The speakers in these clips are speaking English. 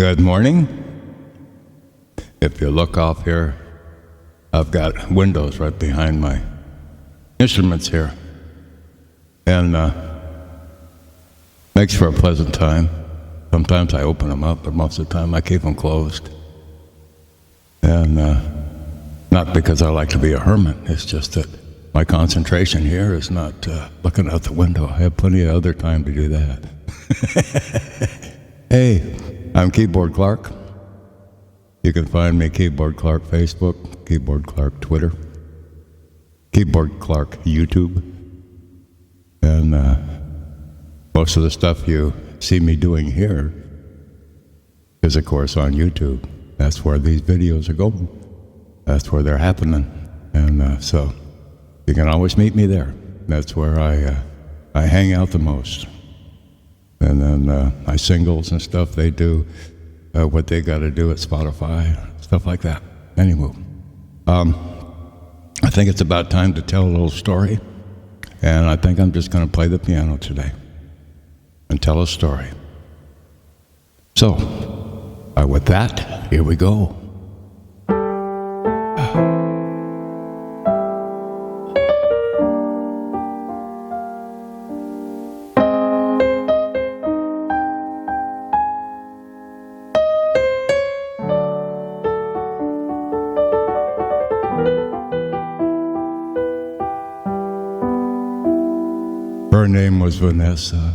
Good morning. If you look off here, I've got windows right behind my instruments here. And makes for a pleasant time. Sometimes I open them up, but most of the time I keep them closed. And not because I like to be a hermit, it's just that my concentration here is not looking out the window. I have plenty of other time to do that. Hey, I'm Keyboard Clark. You can find me Keyboard Clark Facebook, Keyboard Clark Twitter, Keyboard Clark YouTube. And most of the stuff you see me doing here is, of course, on YouTube. That's where these videos are going. That's where they're happening. And so you can always meet me there. That's where I hang out the most. And then my singles and stuff, they do what they got to do at Spotify, stuff like that. Anyway, I think it's about time to tell a little story. And I think I'm just going to play the piano today and tell a story. So, with that, here we go. Her name was Vanessa.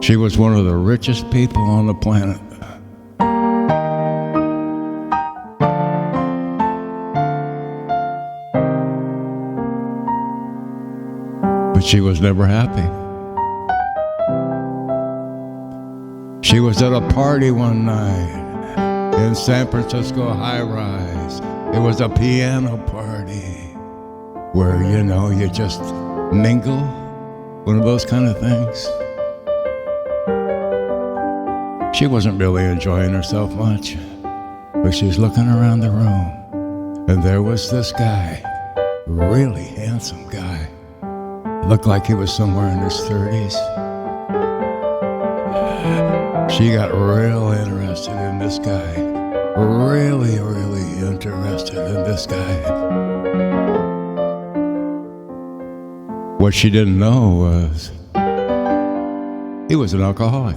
She was one of the richest people on the planet. But she was never happy. She was at a party one night in San Francisco high-rise. It was a piano party where, you just mingle, one of those kind of things. She wasn't really enjoying herself much, but she's looking around the room, and there was this guy, really handsome guy. Looked like he was somewhere in his 30s. She got real interested in this guy. Really, really interested in this guy. What she didn't know was he was an alcoholic.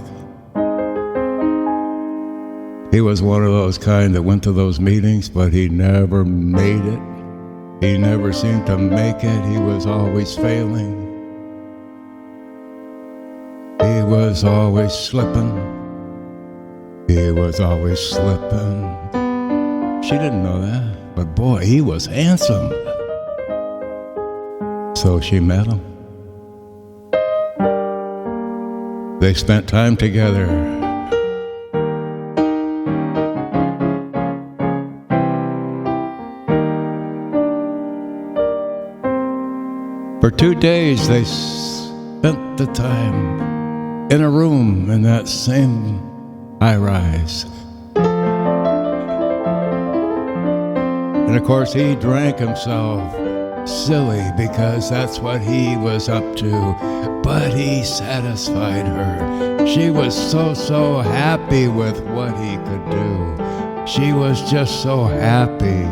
He was one of those kind that went to those meetings, but he never made it. He never seemed to make it. He was always failing. He was always slipping. He was always slipping. She didn't know that, but boy, he was handsome. So she met him. They spent time together. For 2 days, they spent the time in a room in that same high-rise. And of course, he drank himself silly because that's what he was up to. But he satisfied her. She was so happy with what he could do. She was just so happy.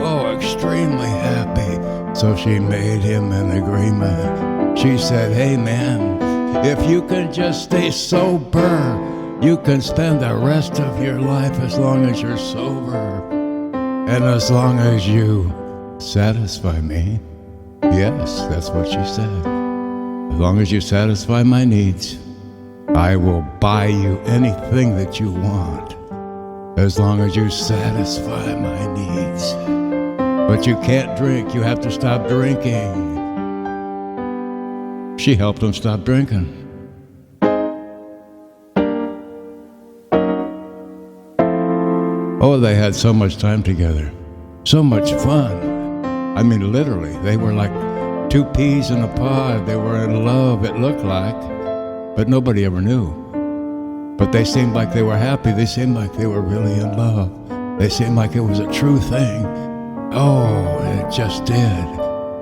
Oh, extremely happy. So she made him an agreement. She said, hey man, if you can just stay sober, you can spend the rest of your life as long as you're sober. And as long as you satisfy me. Yes, that's what she said. As long as you satisfy my needs, I will buy you anything that you want. As long as you satisfy my needs. But you can't drink, you have to stop drinking. She helped him stop drinking. Oh, they had so much time together. So much fun. I mean, literally, they were like two peas in a pod. They were in love, it looked like, but nobody ever knew. But they seemed like they were happy. They seemed like they were really in love. They seemed like it was a true thing. Oh, it just did.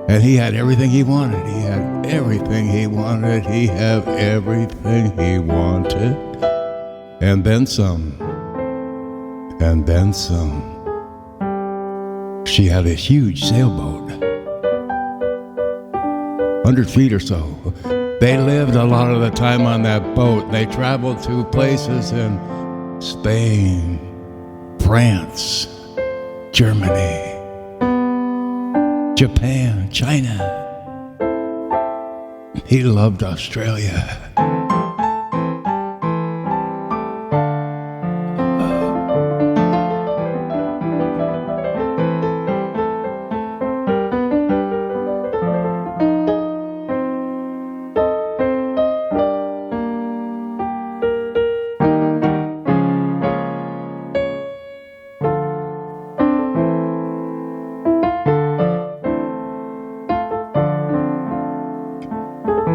And he had everything he wanted. He had everything he wanted. He had everything he wanted. And then some. And then some. She had a huge sailboat. 100 feet or so. They lived a lot of the time on that boat. They traveled to places in Spain, France, Germany, Japan, China. He loved Australia.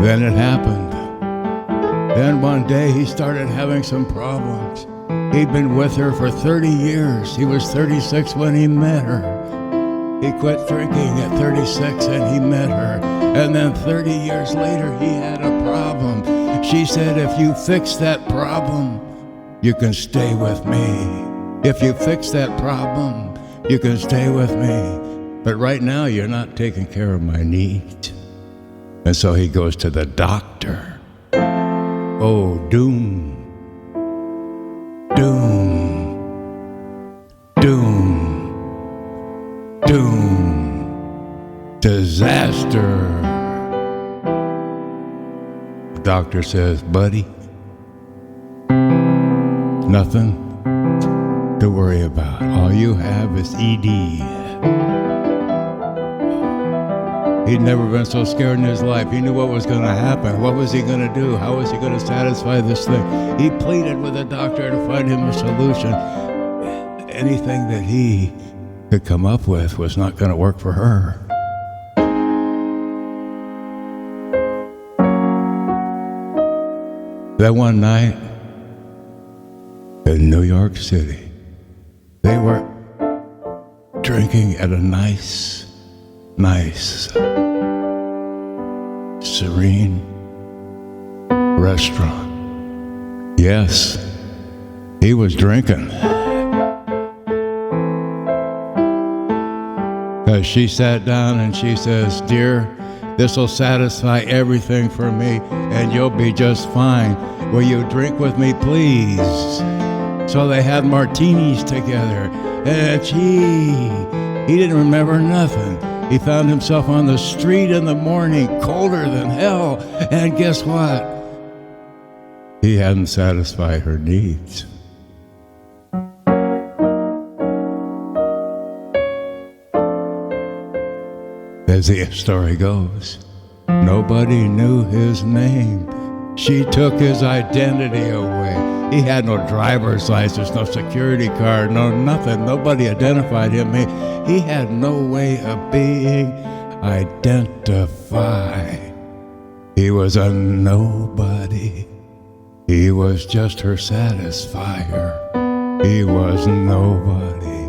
Then it happened. Then one day he started having some problems. He'd been with her for 30 years. He was 36 when he met her. He quit drinking at 36 and he met her. And then 30 years later he had a problem. She said, if you fix that problem, you can stay with me. If you fix that problem, you can stay with me. But right now you're not taking care of my needs. And so he goes to the doctor. Oh, doom, doom, doom, doom, disaster. The doctor says, buddy, nothing to worry about. All you have is ED. He'd never been so scared in his life. He knew what was going to happen. What was he going to do? How was he going to satisfy this thing? He pleaded with the doctor to find him a solution. Anything that he could come up with was not going to work for her. That one night in New York City, they were drinking at a nice, serene restaurant. Yes, he was drinking. Because she sat down and she says, dear, this will satisfy everything for me and you'll be just fine. Will you drink with me, please? So they had martinis together. And he didn't remember nothing. He found himself on the street in the morning, colder than hell. And guess what? He hadn't satisfied her needs. As the story goes, nobody knew his name. She took his identity away. He had no driver's license, no security card, no nothing. Nobody identified him. He had no way of being identified. He was a nobody. He was just her satisfier. He was nobody.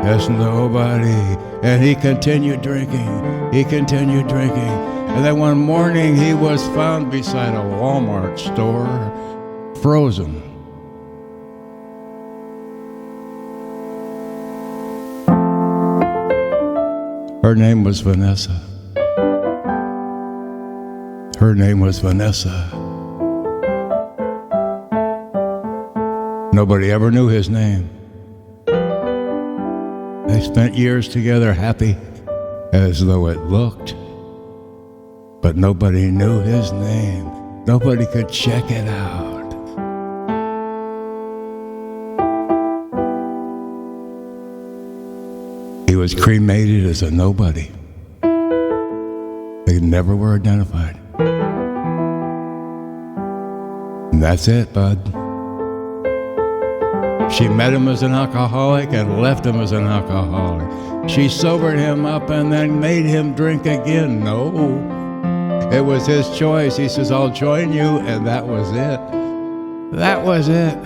Just nobody. And he continued drinking. He continued drinking. And then one morning he was found beside a Walmart store, frozen. Her name was Vanessa. Her name was Vanessa. Nobody ever knew his name. They spent years together happy as though it looked. But nobody knew his name. Nobody could check it out. He was cremated as a nobody. They never were identified. And that's it, bud. She met him as an alcoholic and left him as an alcoholic. She sobered him up and then made him drink again. No, it was his choice. He says, I'll join you, and that was it. That was it.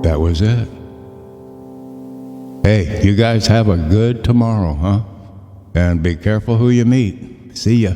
That was it. Hey, you guys have a good tomorrow, huh? And be careful who you meet. See ya.